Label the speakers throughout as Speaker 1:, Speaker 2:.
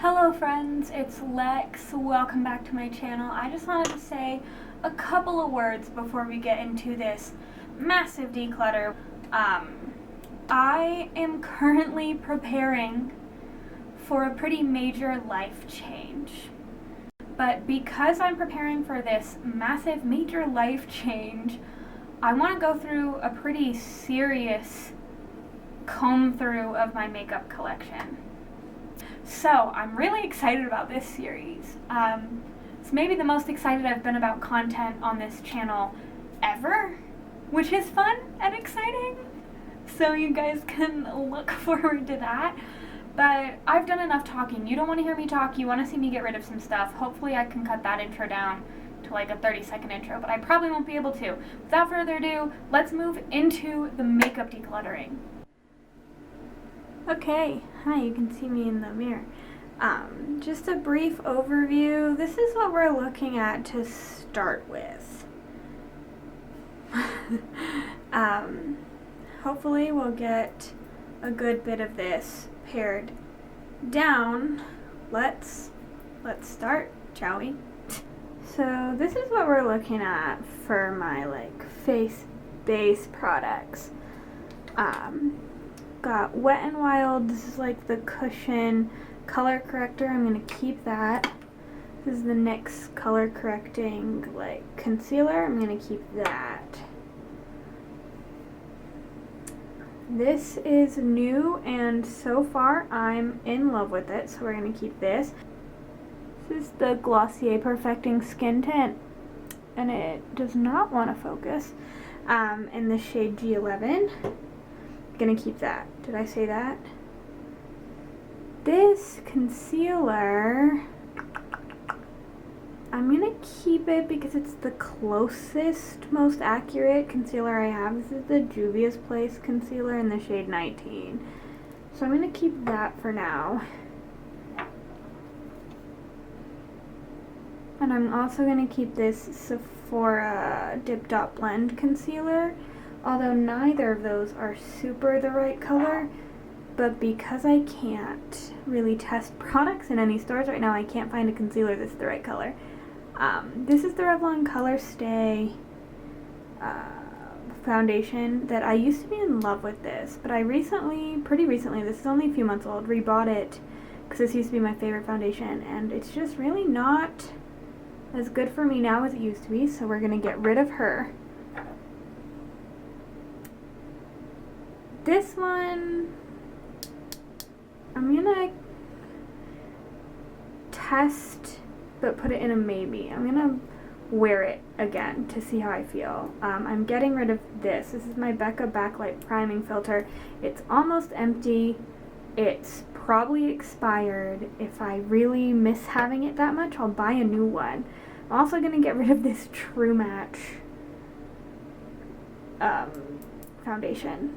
Speaker 1: Hello friends, it's Lex. Welcome back to my channel. I just wanted to say a couple of words before we get into this massive declutter. I am currently preparing for a pretty major life change. But because I'm preparing for this massive major life change, I want to go through a pretty serious comb through of my makeup collection. So I'm really excited about this series. It's maybe the most excited I've been about content on this channel ever, which is fun and exciting. So you guys can look forward to that. But I've done enough talking. You don't want to hear me talk. You want to see me get rid of some stuff. Hopefully I can cut that intro down to like a 30-second intro, but I probably won't be able to. Without further ado, let's move into the makeup decluttering. Okay, hi, you can see me in the mirror. Just a brief overview. This is what we're looking at to start with. Hopefully we'll get a good bit of this pared down. Let's start, shall we? So this is what we're looking at for my face base products. Got Wet n Wild. This is like the cushion color corrector. I'm gonna keep that. This is the NYX color correcting concealer. I'm gonna keep that. This is new and so far I'm in love with it, so we're gonna keep this. This is the Glossier Perfecting Skin Tint and it does not want to focus. In the shade G11. Gonna keep that. Did I say that? This concealer, I'm gonna keep it because it's the closest, most accurate concealer I have. This is the Juvia's Place concealer in the shade 19. So I'm gonna keep that for now. And I'm also gonna keep this Sephora Dip Dot Blend concealer. Although neither of those are super the right color, but because I can't really test products in any stores right now, I can't find a concealer that's the right color. This is the Revlon Color Stay foundation that I used to be in love with this, but I pretty recently, this is only a few months old, rebought it because this used to be my favorite foundation, and it's just really not as good for me now as it used to be, so we're going to get rid of her. This one, I'm gonna test, but put it in a maybe. I'm gonna wear it again to see how I feel. I'm getting rid of this. This is my Becca Backlight Priming Filter. It's almost empty. It's probably expired. If I really miss having it that much, I'll buy a new one. I'm also gonna get rid of this True Match foundation.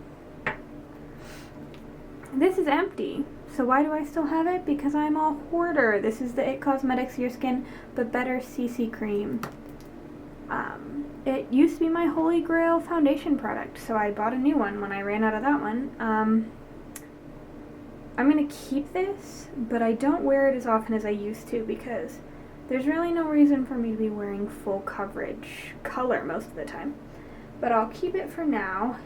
Speaker 1: This is empty, so why do I still have it? Because I'm a hoarder. This is the IT Cosmetics Your Skin But Better CC Cream. It used to be my holy grail foundation product, so I bought a new one when I ran out of that one. I'm going to keep this, but I don't wear it as often as I used to because there's really no reason for me to be wearing full coverage color most of the time. But I'll keep it for now.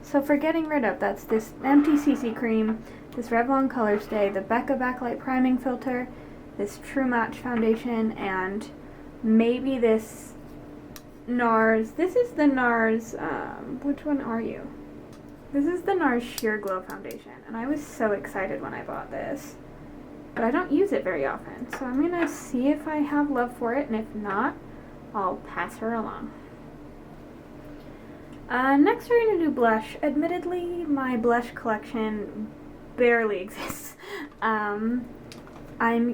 Speaker 1: So for getting rid of, that's this empty CC cream, this Revlon Color Stay, the Becca Backlight Priming Filter, this True Match foundation, and maybe this NARS. This is the NARS, which one are you? This is the NARS Sheer Glow foundation, and I was so excited when I bought this. But I don't use it very often, so I'm going to see if I have love for it, and if not, I'll pass her along. Next we're going to do blush. Admittedly, my blush collection barely exists. I'm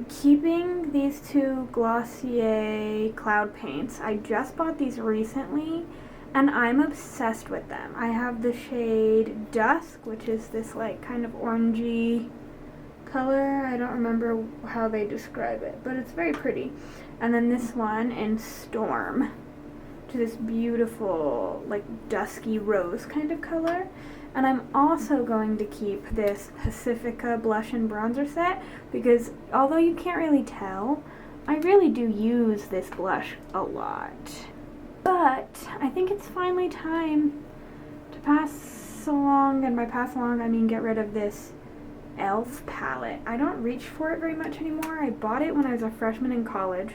Speaker 1: keeping these two Glossier Cloud Paints. I just bought these recently, and I'm obsessed with them. I have the shade Dusk, which is this kind of orangey color. I don't remember how they describe it, but it's very pretty. And then this one in Storm, to this beautiful dusky rose kind of color. And I'm also going to keep this Pacifica blush and bronzer set because although you can't really tell, I really do use this blush a lot. But I think it's finally time to pass along, and by pass along I mean get rid of this e.l.f. palette. I don't reach for it very much anymore. I bought it when I was a freshman in college,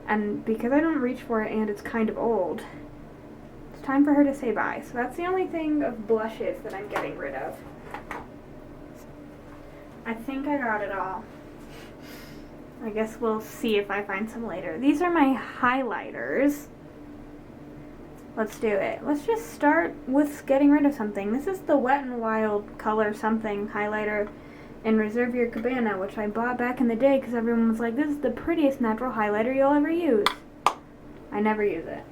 Speaker 1: and because I don't reach for it and it's kind of old, it's time for her to say bye. So that's the only thing of blushes that I'm getting rid of. I think I got it all. I guess we'll see if I find some later. These are my highlighters. Let's do it. Let's just start with getting rid of something. This is the Wet n Wild Color Something highlighter in Reserve Your Cabana, which I bought back in the day because everyone was like, this is the prettiest natural highlighter you'll ever use. I never use it.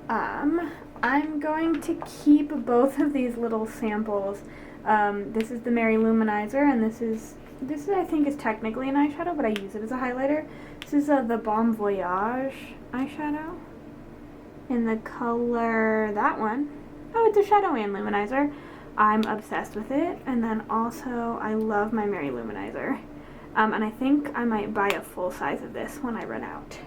Speaker 1: I'm going to keep both of these little samples. This is the Mary Luminizer, and this is I think is technically an eyeshadow, but I use it as a highlighter. This is the Bon Voyage eyeshadow in the color, that one. Oh, it's a shadow and luminizer. I'm obsessed with it. And then also, I love my Mary Luminizer. And I think I might buy a full size of this when I run out.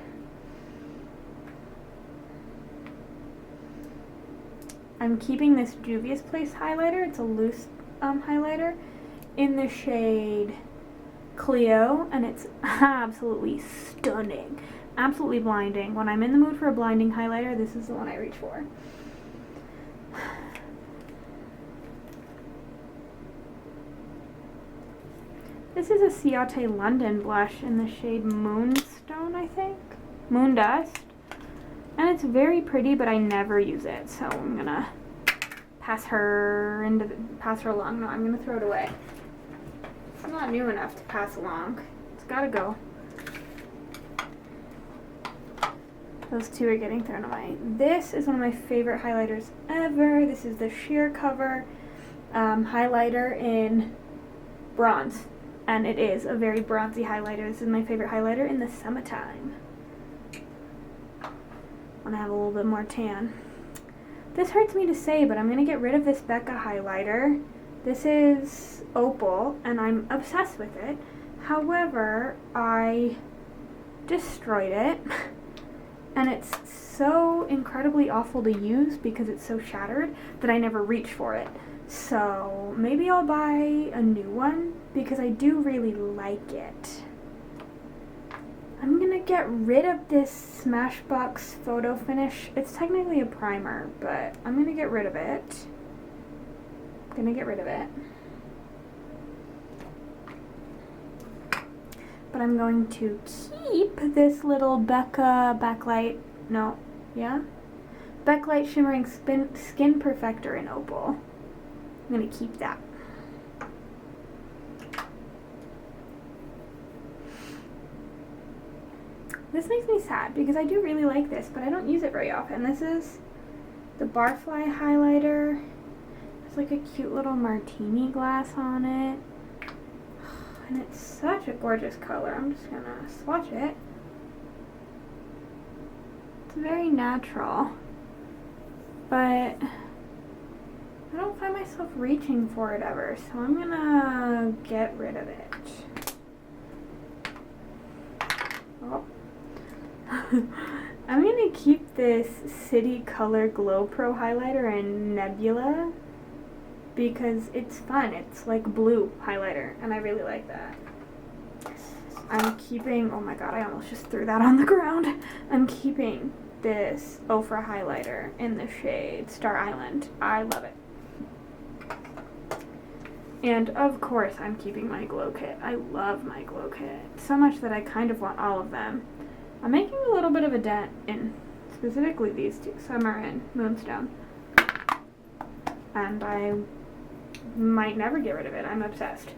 Speaker 1: I'm keeping this Juvia's Place highlighter. It's a loose highlighter in the shade Cleo, and it's absolutely stunning. Absolutely blinding. When I'm in the mood for a blinding highlighter, this is the one I reach for. This is a Ciate London blush in the shade Moonstone, I think. Moondust. And it's very pretty, but I never use it, so I'm gonna pass her along. No, I'm gonna throw it away. It's not new enough to pass along. It's gotta go. Those two are getting thrown away. This is one of my favorite highlighters ever. This is the Sheer Cover highlighter in bronze. And it is a very bronzy highlighter. This is my favorite highlighter in the summertime, when I have a little bit more tan. This hurts me to say, but I'm going to get rid of this Becca highlighter. This is Opal, and I'm obsessed with it. However, I destroyed it. And it's so incredibly awful to use because it's so shattered that I never reach for it. So maybe I'll buy a new one because I do really like it. I'm gonna get rid of this Smashbox Photo Finish. It's technically a primer, but I'm gonna get rid of it. But I'm going to keep this little Becca Backlight Shimmering Skin Perfector in Opal. I'm going to keep that. This makes me sad because I do really like this, but I don't use it very often. This is the Barfly highlighter. There's like a cute little martini glass on it. And it's such a gorgeous color. I'm just gonna swatch it. It's very natural, but I don't find myself reaching for it ever, so I'm gonna get rid of it. Oh. I'm gonna keep this City Color Glow Pro highlighter in Nebula because it's fun. It's like blue highlighter, and I really like that. I'm keeping, oh my god, I almost just threw that on the ground. I'm keeping this Ofra highlighter in the shade Star Island. I love it. And of course, I'm keeping my glow kit. I love my glow kit so much that I kind of want all of them. I'm making a little bit of a dent in specifically these two, Summer and Moonstone. And I might never get rid of it. I'm obsessed.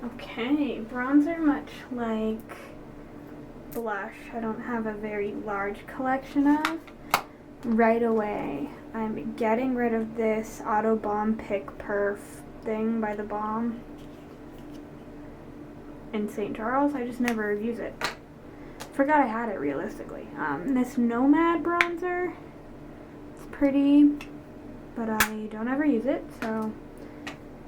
Speaker 1: Okay, bronzer, much like blush, I don't have a very large collection of. Right away, I'm getting rid of this Auto Balm Pick Perf thing by The Balm in St. Charles. I just never use it. Forgot I had it realistically. This Nomad bronzer, it's pretty, but I don't ever use it, so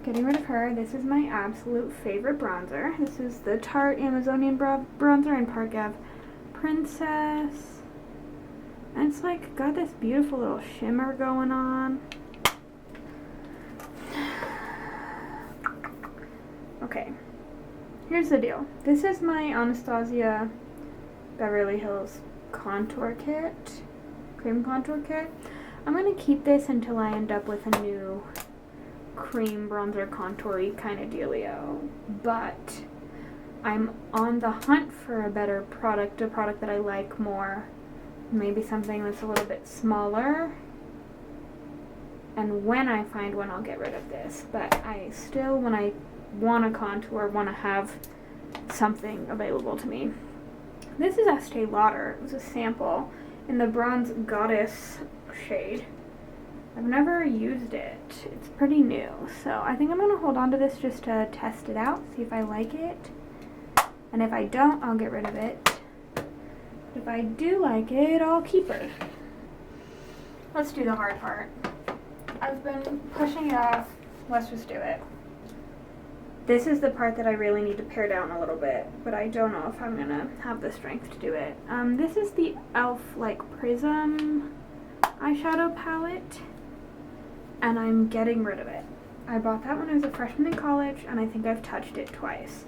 Speaker 1: getting rid of her. This is my absolute favorite bronzer. This is the Tarte Amazonian bronzer in Park Ave Princess. And it's like got this beautiful little shimmer going on. Okay, here's the deal. This is my Anastasia Beverly Hills contour kit, cream contour kit. I'm going to keep this until I end up with a new cream bronzer contoury kind of dealio, but I'm on the hunt for a better product, a product that I like more, maybe something that's a little bit smaller, and when I find one I'll get rid of this, but I still, when I want to contour, want to have something available to me. This is Estee Lauder. It was a sample in the Bronze Goddess shade. I've never used it. It's pretty new, so I think I'm going to hold on to this just to test it out, see if I like it. And if I don't, I'll get rid of it. If I do like it, I'll keep her. Let's do the hard part. I've been pushing it off. Let's just do it. This is the part that I really need to pare down a little bit, but I don't know if I'm going to have the strength to do it. This is the e.l.f. Prism eyeshadow palette, and I'm getting rid of it. I bought that when I was a freshman in college, and I think I've touched it twice.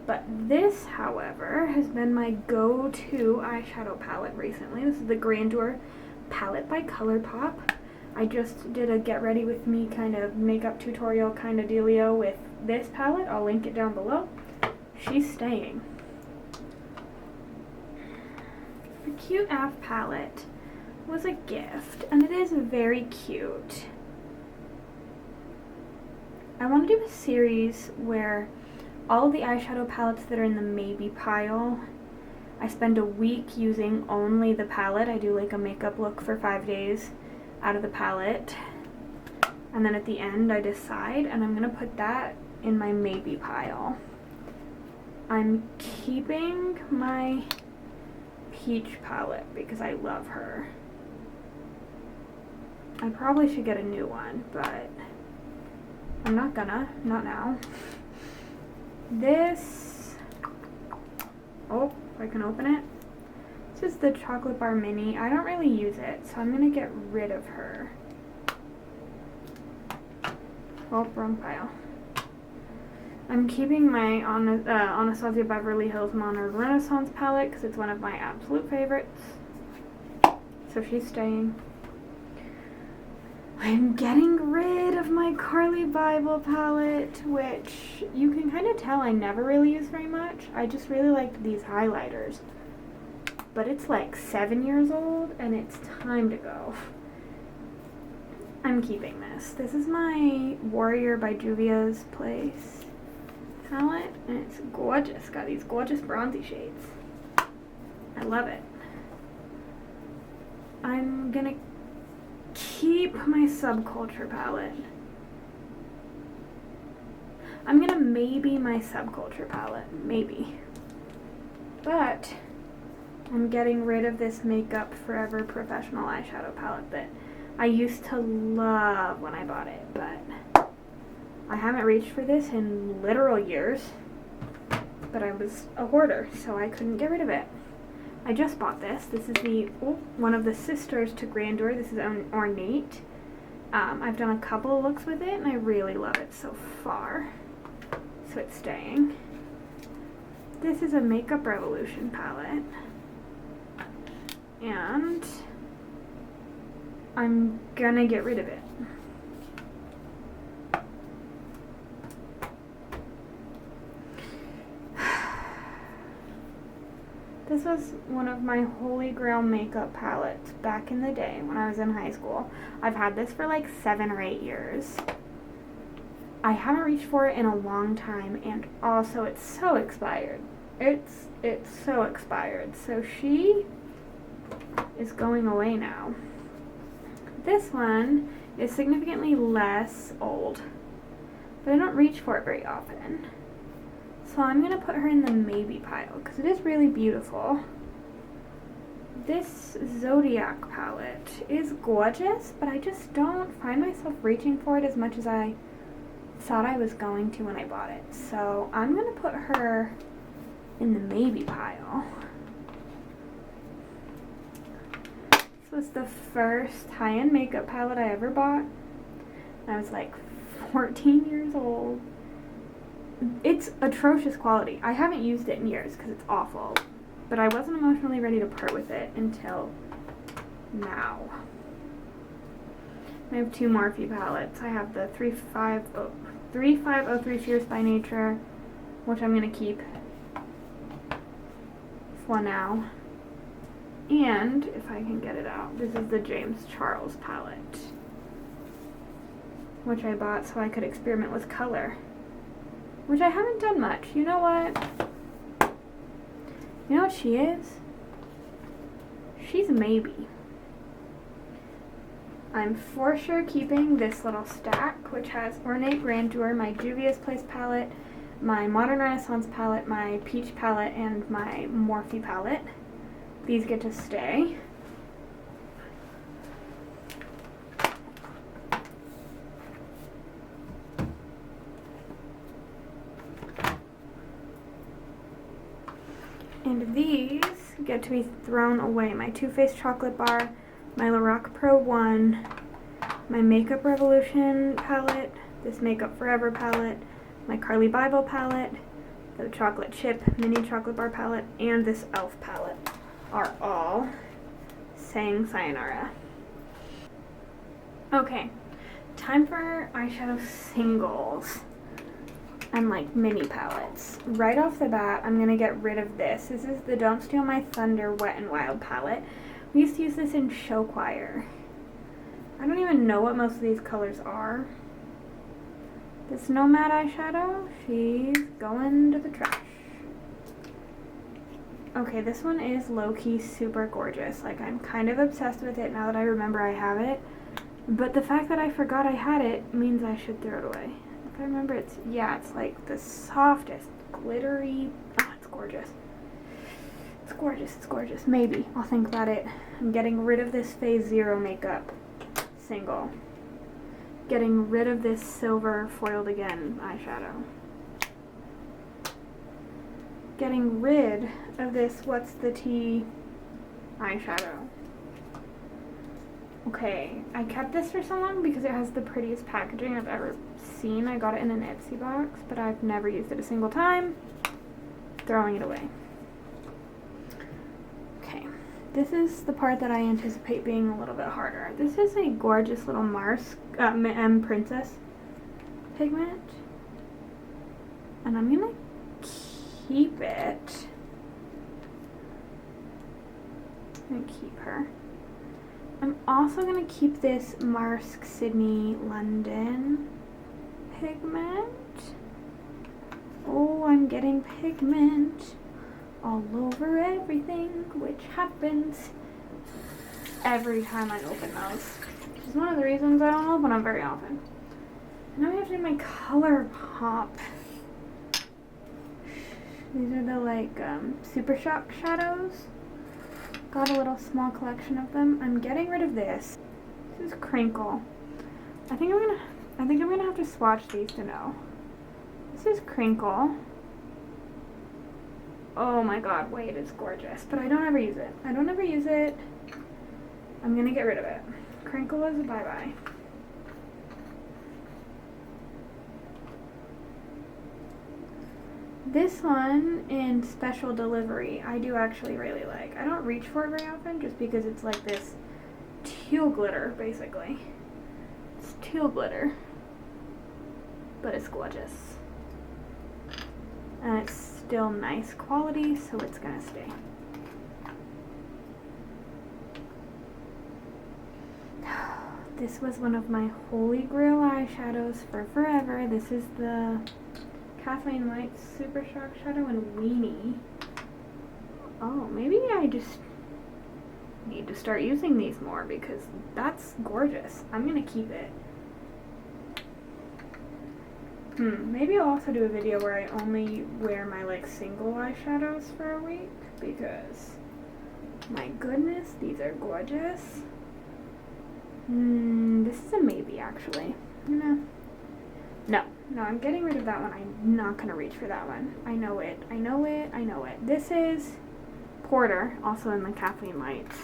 Speaker 1: But this, however, has been my go-to eyeshadow palette recently. This is the Grandeur palette by ColourPop. I just did a get ready with me kind of makeup tutorial kind of dealio with this palette. I'll link it down below. She's staying. The Cute AF palette was a gift, and it is very cute. I want to do a series where all of the eyeshadow palettes that are in the maybe pile, I spend a week using only the palette. I do like a makeup look for 5 days out of the palette, and then at the end I decide, and I'm going to put that in my maybe pile. I'm keeping my peach palette because I love her. I probably should get a new one, but I'm not gonna, not now. This, oh, if I can open it. This is the Chocolate Bar Mini. I don't really use it, so I'm gonna get rid of her. Oh, wrong pile. I'm keeping my Anastasia Beverly Hills Monarch Renaissance palette because it's one of my absolute favorites. So she's staying. I'm getting rid of my Carly Bible palette, which you can kind of tell I never really use very much. I just really liked these highlighters. But it's like 7 years old and it's time to go. I'm keeping this. This is my Warrior by Juvia's Place palette, and it's gorgeous. Got these gorgeous bronzy shades. I love it. I'm gonna keep my Subculture palette. I'm gonna maybe my Subculture palette, maybe. But I'm getting rid of this Makeup Forever Professional eyeshadow palette that I used to love when I bought it, but I haven't reached for this in literal years. But I was a hoarder, so I couldn't get rid of it. I just bought this. This is the one of the sisters to Grandeur. This is Ornate. I've done a couple of looks with it, and I really love it so far. So it's staying. This is a Makeup Revolution palette. And I'm gonna get rid of it. This was one of my holy grail makeup palettes back in the day when I was in high school. I've had this for like 7 or 8 years. I haven't reached for it in a long time, and also it's so expired. It's so expired. So she is going away now. This one is significantly less old, but I don't reach for it very often. So I'm going to put her in the maybe pile because it is really beautiful. This Zodiac palette is gorgeous, but I just don't find myself reaching for it as much as I thought I was going to when I bought it. So I'm going to put her in the maybe pile. This was the first high-end makeup palette I ever bought. I was like 14 years old. It's atrocious quality. I haven't used it in years because it's awful, but I wasn't emotionally ready to part with it until now. I have two Morphe palettes. I have the 3503 Fierce by Nature, which I'm going to keep for now. And, if I can get it out, this is the James Charles palette, which I bought so I could experiment with color, which I haven't done much. You know what? You know what she is? She's a maybe. I'm for sure keeping this little stack, which has Ornate Grandeur, my Juvia's Place palette, my Modern Renaissance palette, my Peach palette, and my Morphe palette. These get to stay. And these get to be thrown away. My Too Faced Chocolate Bar, my Lorac Pro 1, my Makeup Revolution palette, this Makeup Forever palette, my Carly Bible palette, the Chocolate Chip Mini Chocolate Bar palette, and this e.l.f. palette are all saying sayonara. Okay, time for eyeshadow singles and like mini palettes. Right off the bat, I'm gonna get rid of this. This is the Don't Steal My Thunder Wet n Wild palette. We used to use this in show choir. I don't even know what most of these colors are. This Nomad eyeshadow, she's going to the trash. Okay, this one is low-key super gorgeous. Like, I'm kind of obsessed with it now that I remember I have it. But the fact that I forgot I had it means I should throw it away. If I remember, it's like the softest, glittery, it's gorgeous. It's gorgeous, it's gorgeous. Maybe, I'll think about it. I'm getting rid of this Phase Zero makeup single. Getting rid of this silver foiled again eyeshadow. Getting rid of this What's the Tea eyeshadow. Okay, I kept this for so long because it has the prettiest packaging I've ever seen. I got it in an Etsy box, but I've never used it a single time. Throwing it away. Okay, this is the part that I anticipate being a little bit harder. This is a gorgeous little Mars M Princess pigment, and I'm gonna keep it. I'm gonna keep her. I'm also gonna keep this Marsk Sydney London pigment. Oh, I'm getting pigment all over everything, which happens every time I open those. Which is one of the reasons I don't open them very often. And now I have to do my color pop. These are the like Super Shock shadows. Got a little small collection of them. I'm getting rid of this. This is Crinkle. I think I'm gonna have to swatch these to know. This is Crinkle. Oh my god, wait, it's gorgeous. But I don't ever use it. I'm gonna get rid of it. Crinkle is a bye-bye. This one in Special Delivery, I do actually really like. I don't reach for it very often just because it's like this teal glitter, basically. It's teal glitter, but it's gorgeous. And it's still nice quality, so it's gonna stay. This was one of my holy grail eyeshadows for forever. This is the Kathleen Light Super Shock Shadow and Weenie. Oh, maybe I just need to start using these more because that's gorgeous. I'm gonna keep it. Maybe I'll also do a video where I only wear my like single eyeshadows for a week because My goodness, these are gorgeous. This is a maybe, actually. No, I'm getting rid of that one. I'm not gonna reach for that one. I know it. This is Porter, also in the Kathleen Lights.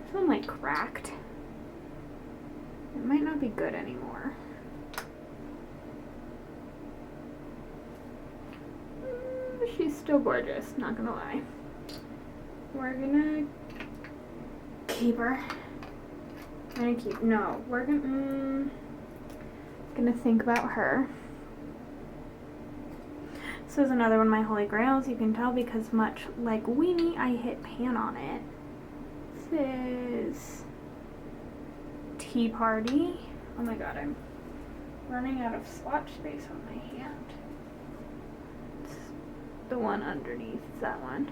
Speaker 1: This one like cracked. It might not be good anymore. She's still gorgeous, not gonna lie. We're gonna keep her. We're gonna think about her. This is another one of my holy grails. You can tell because much like Weenie, I hit pan on it. This is Tea Party. Oh my god, I'm running out of swatch space on my hand. It's the one underneath that one.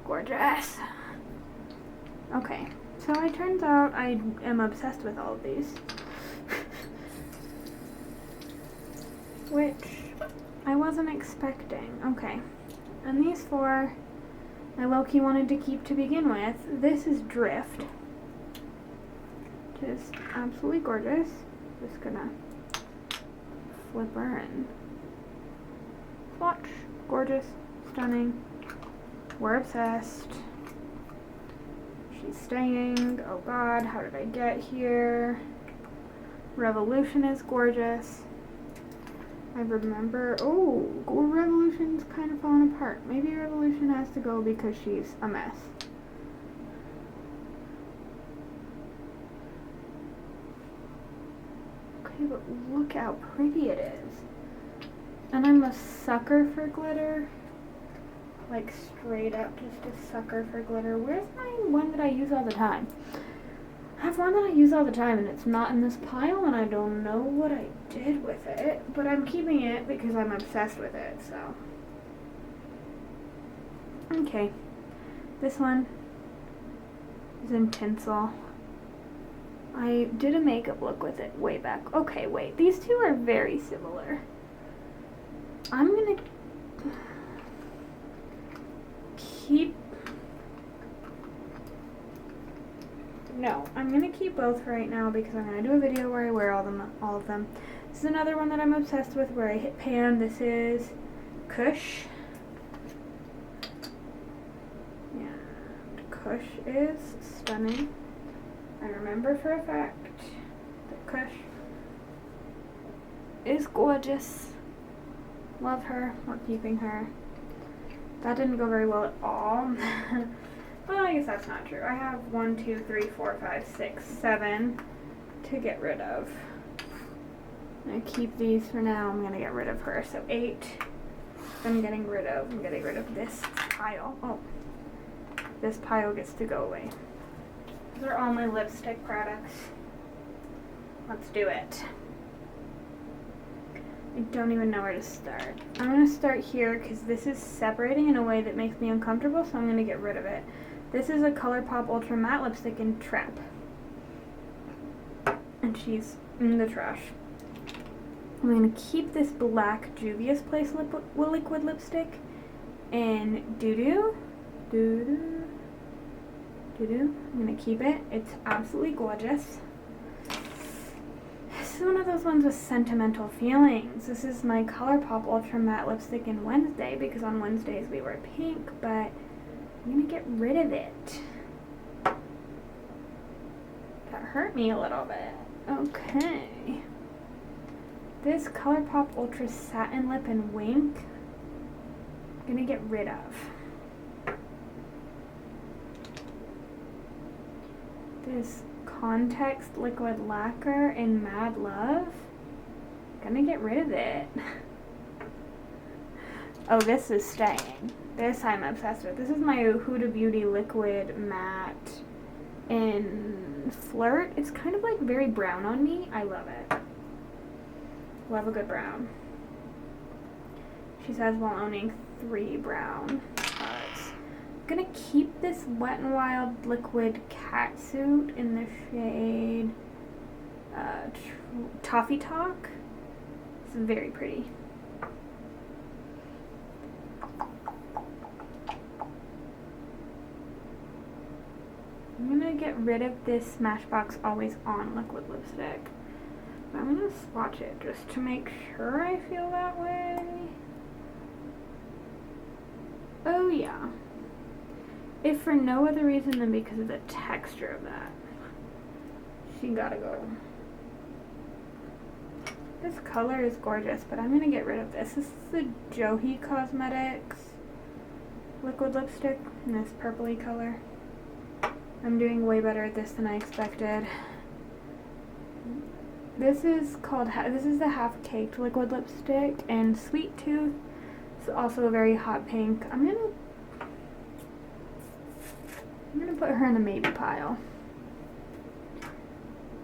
Speaker 1: Gorgeous. Okay, so it turns out I am obsessed with all of these. Which I wasn't expecting. Okay, and these four I low-key wanted to keep to begin with. This is Drift. Just absolutely gorgeous. Just gonna flip her and swatch. Gorgeous, stunning. We're obsessed. She's staying. Oh god, how did I get here? Revolution is gorgeous. I remember, Gold Revolution's kind of falling apart. Maybe Revolution has to go because she's a mess. Okay, but look how pretty it is. And I'm a sucker for glitter. Like straight up just a sucker for glitter. Where's my one that I use all the time? I have one that I use all the time and it's not in this pile and I don't know what I did with it, but I'm keeping it because I'm obsessed with it, so. Okay, this one is in tinsel. I did a makeup look with it way back. Okay, wait, these two are very similar. I'm gonna keep I'm gonna keep both for right now because I'm gonna do a video where I wear all of them. This is another one that I'm obsessed with where I hit pan. This is Kush. And Kush is stunning. I remember for a fact that Kush is gorgeous. Love her. We're keeping her. That didn't go very well at all. Well, I guess that's not true. I have 1, 2, 3, 4, 5, 6, 7 to get rid of. I'm gonna keep these for now. I'm gonna get rid of her. So 8. I'm getting rid of this pile. Oh, this pile gets to go away. These are all my lipstick products. Let's do it. I don't even know where to start. I'm gonna start here because this is separating in a way that makes me uncomfortable, so I'm gonna get rid of it. This is a ColourPop Ultra Matte Lipstick in Trap. And she's in the trash. I'm going to keep this black Juvia's Place liquid lipstick in Doo Doo. Doo Doo. Doo Doo. I'm going to keep it. It's absolutely gorgeous. This is one of those ones with sentimental feelings. This is my ColourPop Ultra Matte Lipstick in Wednesday because on Wednesdays we wear pink, but I'm gonna get rid of it. That hurt me a little bit. Okay. This ColourPop Ultra Satin Lip in Wink, I'm gonna get rid of. This Context Liquid Lacquer in Mad Love, gonna get rid of it. Oh, this is staying. This I'm obsessed with. This is my Huda Beauty Liquid Matte in Flirt. It's kind of like very brown on me. I love it. Love a good brown. She says while owning 3 brown cards. I'm gonna keep this Wet n Wild Liquid Catsuit in the shade Toffee Talk. It's very pretty. gonna get rid of this Smashbox Always On liquid lipstick. But I'm gonna swatch it just to make sure I feel that way. Oh yeah. If for no other reason than because of the texture of that. She gotta go. This color is gorgeous, but I'm gonna get rid of this. This is the Johi Cosmetics liquid lipstick in this purpley color. I'm doing way better at this than I expected. This is the Half Caked liquid lipstick, and Sweet Tooth is also a very hot pink. I'm gonna put her in the maybe pile.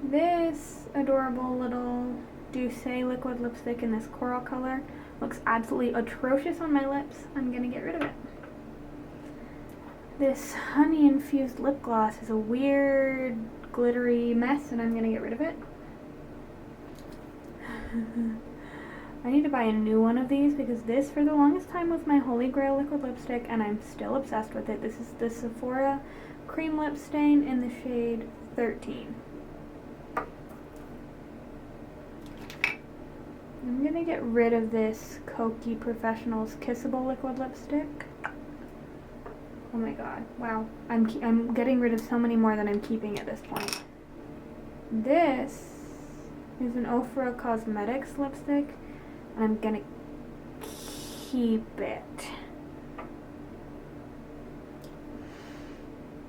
Speaker 1: This adorable little Douce liquid lipstick in this coral color looks absolutely atrocious on my lips. I'm gonna get rid of it. This honey infused lip gloss is a weird glittery mess, and I'm gonna get rid of it. I need to buy a new one of these because this for the longest time was my holy grail liquid lipstick, and I'm still obsessed with it. This is the Sephora cream lip stain in the shade 13. I'm gonna get rid of this Kokie Professionals Kissable liquid lipstick. Oh my god, wow. I'm getting rid of so many more than I'm keeping at this point. This is an Ofra Cosmetics lipstick, and I'm gonna keep it.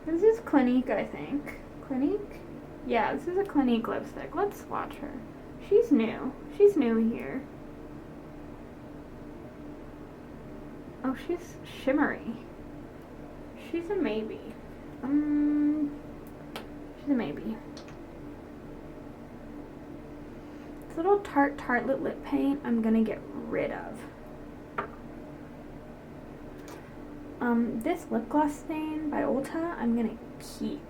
Speaker 1: This is Clinique, I think. Clinique? Yeah, this is a Clinique lipstick. Let's swatch her. She's new. She's new here. Oh, she's shimmery. She's a maybe. She's a maybe. This little Tartelette lip paint I'm gonna get rid of. This lip gloss stain by Ulta I'm gonna keep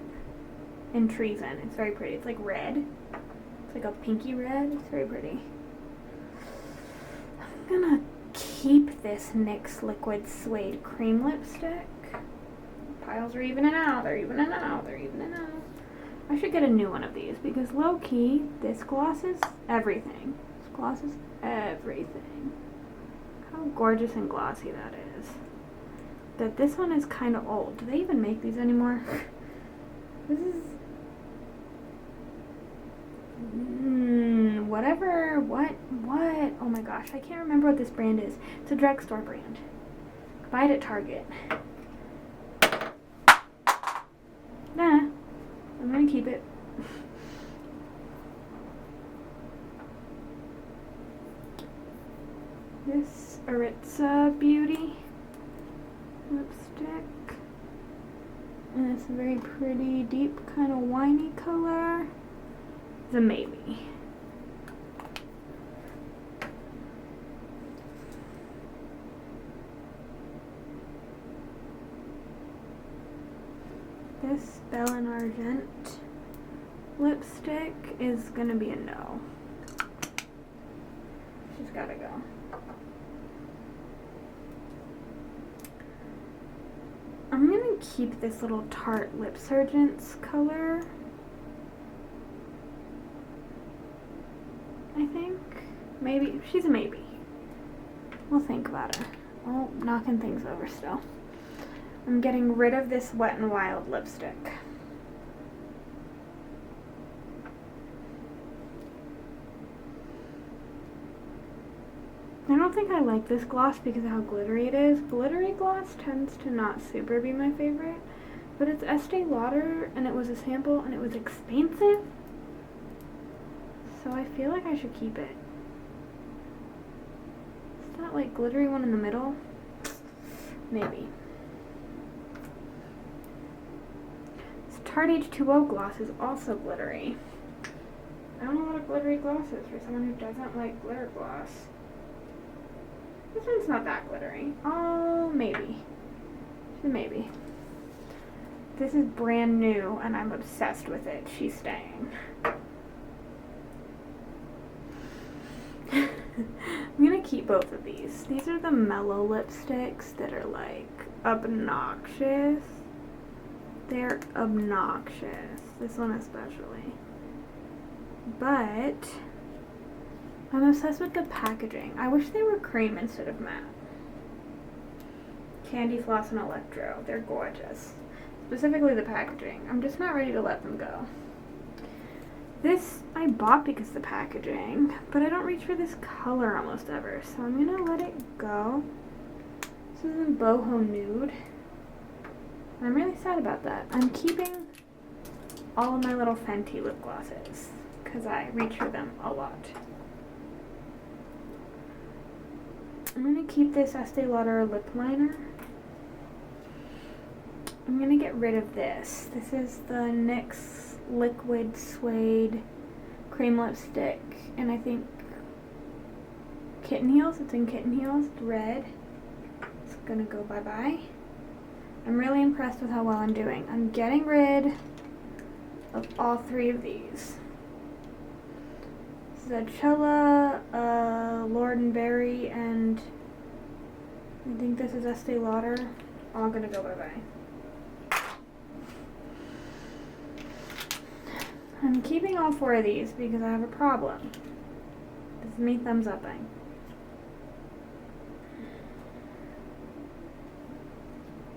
Speaker 1: in Treason. It's very pretty. It's like red. It's like a pinky red. It's very pretty. I'm gonna keep this NYX Liquid Suede Cream Lipstick. Piles are evening out. They're evening out. They're evening out. I should get a new one of these because low-key, this gloss is everything. This gloss is everything. How gorgeous and glossy that is. That this one is kind of old. Do they even make these anymore? This is... whatever, what? Oh my gosh, I can't remember what this brand is. It's a drugstore brand. Buy it at Target. Nah, I'm gonna keep it. This Aritza Beauty lipstick. And it's a very pretty, deep, kind of winey color. It's a maybe. This Belle and Argent lipstick is gonna be a no. She's gotta go. I'm gonna keep this little Tarte Lip Surgeons color. I think. Maybe. She's a maybe. We'll think about her. Oh, knocking things over still. I'm getting rid of this Wet n Wild lipstick. I don't think I like this gloss because of how glittery it is. Glittery gloss tends to not super be my favorite, but it's Estee Lauder and it was a sample and it was expensive, so I feel like I should keep it. Is that like glittery one in the middle? Maybe. This Tarte H2O gloss is also glittery. I don't know what a glittery gloss is for someone who doesn't like glitter gloss. This one's not that glittery. Oh, maybe. Maybe. This is brand new and I'm obsessed with it. She's staying. I'm gonna keep both of these. These are the mellow lipsticks that are like obnoxious. They're obnoxious, this one especially. But I'm obsessed with the packaging. I wish they were cream instead of matte. Candy Floss and Electro, they're gorgeous. Specifically the packaging. I'm just not ready to let them go. This I bought because of the packaging, but I don't reach for this color almost ever, so I'm gonna let it go. This is in Boho Nude. I'm really sad about that. I'm keeping all of my little Fenty lip glosses because I reach for them a lot. I'm gonna keep this Estee Lauder lip liner. I'm gonna get rid of this. This is the NYX Liquid Suede Cream Lipstick, and I think Kitten Heels. It's in Kitten Heels. It's red. It's gonna go bye-bye. I'm really impressed with how well I'm doing. I'm getting rid of all three of these. Zedchella, Lord & Berry, and I think this is Estee Lauder. All gonna go bye-bye. I'm keeping all four of these because I have a problem. This is me thumbs upping.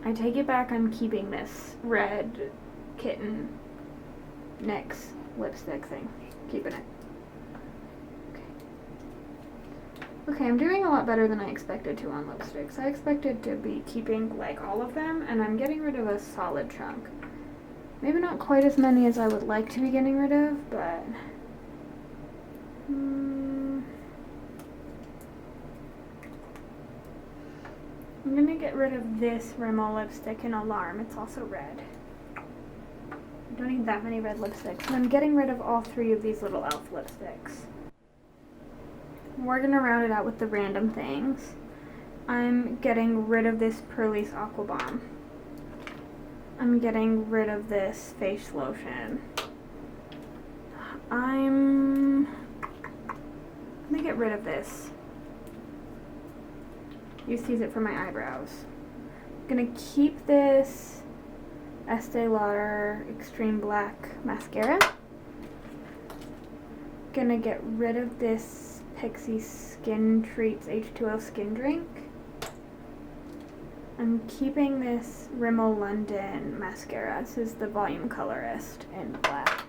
Speaker 1: I take it back, I'm keeping this red Kitten NYX lipstick thing. Keeping it. Okay, I'm doing a lot better than I expected to on lipsticks. I expected to be keeping like all of them, and I'm getting rid of a solid chunk. Maybe not quite as many as I would like to be getting rid of, but I'm gonna get rid of this Rimmel lipstick in Alarm. It's also red. I don't need that many red lipsticks. And I'm getting rid of all three of these little e.l.f. lipsticks. We're gonna round it out with the random things. I'm getting rid of this Purlisse Aqua Bomb. I'm getting rid of this face lotion. I'm gonna get rid of this. Used to use it for my eyebrows. I'm gonna keep this Estee Lauder Extreme Black Mascara. Gonna get rid of this Pixie Skin Treats H2O Skin Drink. I'm keeping this Rimmel London mascara. This is the Volume Colorist in black.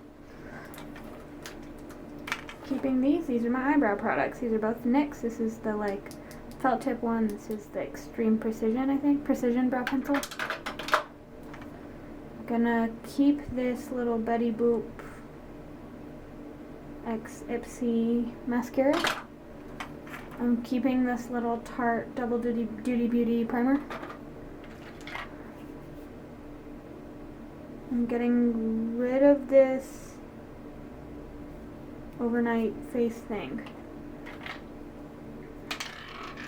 Speaker 1: Keeping these are my eyebrow products. These are both NYX. This is the like felt tip one. This is the Extreme Precision, I think. Precision brow pencil. I'm gonna keep this little Betty Boop X Ipsy mascara. I'm keeping this little Tarte Double Duty Beauty primer. I'm getting rid of this overnight face thing.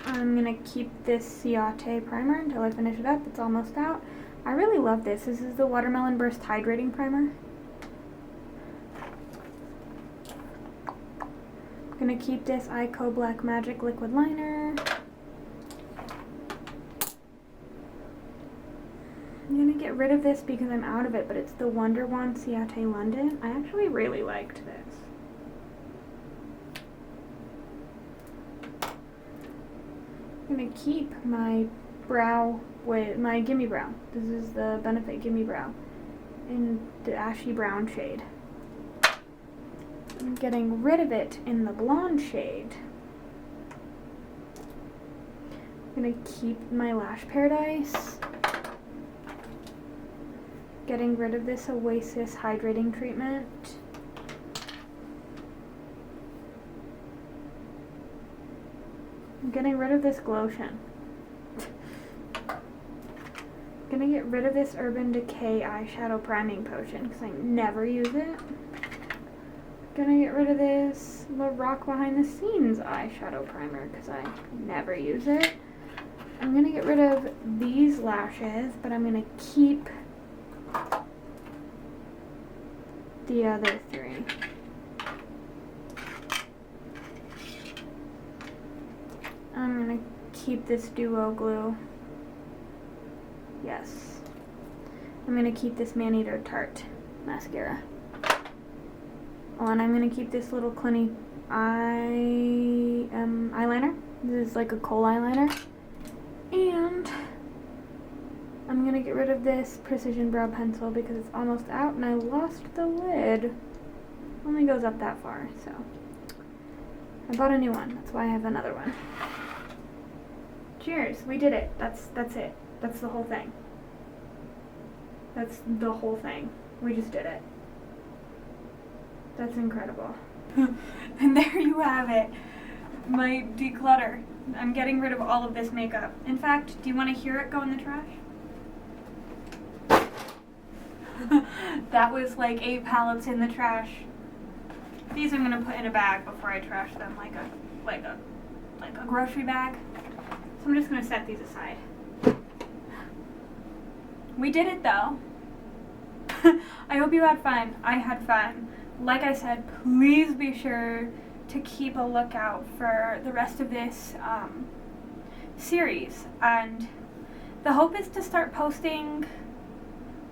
Speaker 1: I'm gonna keep this Ciate primer until I finish it up. It's almost out. I really love this. This is the Watermelon Burst Hydrating Primer. I'm gonna keep this Ico Black Magic Liquid Liner. I'm gonna get rid of this because I'm out of it, but it's the Wonder Wand Ciate London. I actually really liked this. I'm gonna keep my brow with my Gimme Brow. This is the Benefit Gimme Brow in the ashy brown shade. I'm getting rid of it in the blonde shade. I'm gonna keep my Lash Paradise. Getting rid of this Oasis Hydrating Treatment. I'm getting rid of this Glotion. Gonna get rid of this Urban Decay Eyeshadow Priming Potion because I never use it. Gonna get rid of this The Rock Behind the Scenes Eyeshadow Primer because I never use it. I'm gonna get rid of these lashes, but I'm gonna keep the other three. I'm gonna keep this Duo Glue. Yes. I'm going to keep this Man-Eater Tarte mascara. Oh, and I'm going to keep this little Clinique eyeliner. This is like a kohl eyeliner. And I'm going to get rid of this Precision Brow Pencil because it's almost out and I lost the lid. It only goes up that far, so I bought a new one. That's why I have another one. Cheers, we did it. That's it. That's the whole thing. That's the whole thing. We just did it. That's incredible. And there you have it. My declutter. I'm getting rid of all of this makeup. In fact, do you want to hear it go in the trash? That was like 8 pallets in the trash. These I'm gonna put in a bag before I trash them, like a grocery bag. So I'm just gonna set these aside. We did it though. I hope you had fun. I had fun. Like I said, please be sure to keep a lookout for the rest of this series. And the hope is to start posting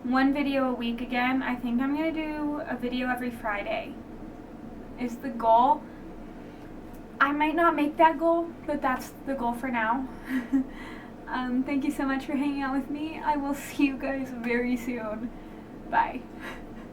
Speaker 1: 1 video a week again. I think I'm going to do a video every Friday is the goal. I might not make that goal, but that's the goal for now. Thank you so much for hanging out with me. I will see you guys very soon. Bye.